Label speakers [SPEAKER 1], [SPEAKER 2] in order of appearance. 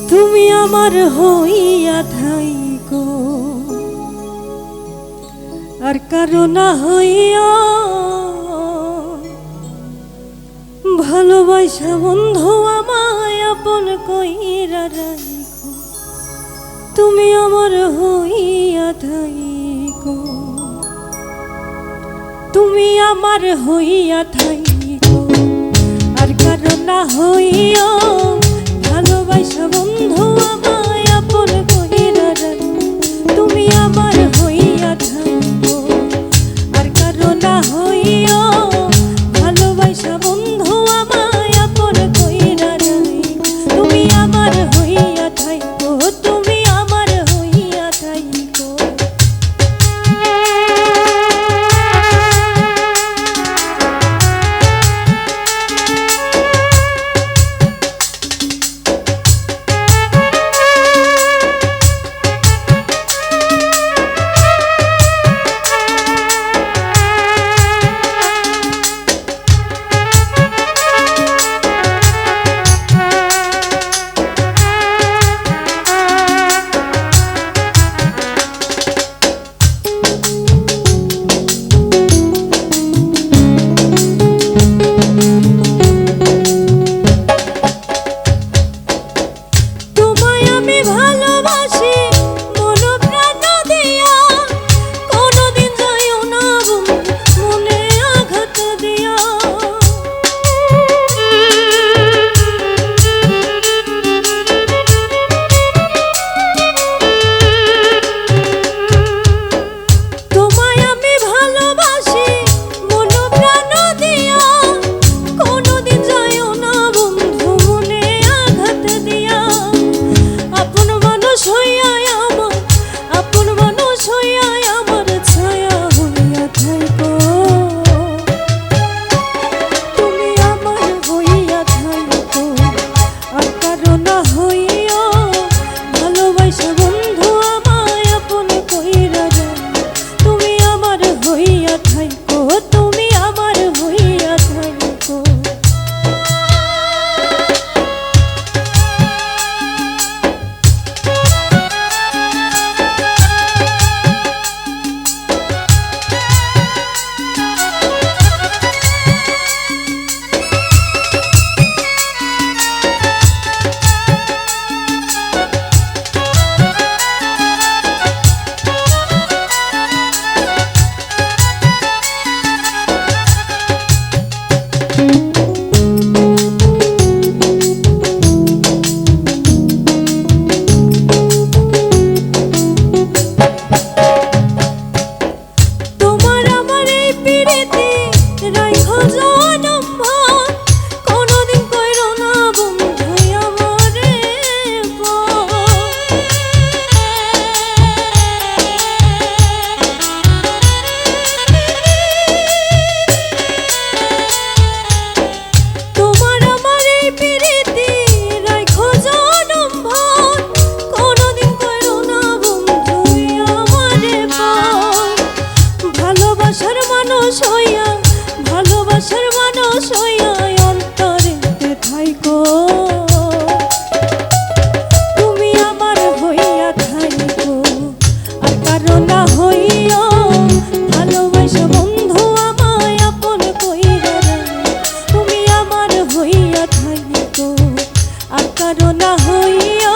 [SPEAKER 1] তুমি আমার হইয়া থাইকো আর কারো না হইয়া ভালোবাসা বন্ধু আমায় আপন কইরা রাখো তুমি আমার হইয়া থাইকো তুমি আমার হইয়া থাইকো আর কারো না হইয়া ভালোবাসা বন্ধু আমায় আপন কইরা রাখো তুমি আমার হইয়া থাইকো আর কারো না হইয়া ভালোবাসা বন্ধু আমায় আপন কইরা রাখো তুমি আমার হইয়া থাইকো তুমি আমার হইয়া থাইকো ভালোবাসার মানুষ হইয়া অন্তরে থাইকো তুমি আমার হইয়া থাইকো আর কারো না হইয়া ভালোবাসা বন্ধু আমায় আপন কইরা রাখো তুমি আমার হইয়া থাইকো আর কারো না হইয়া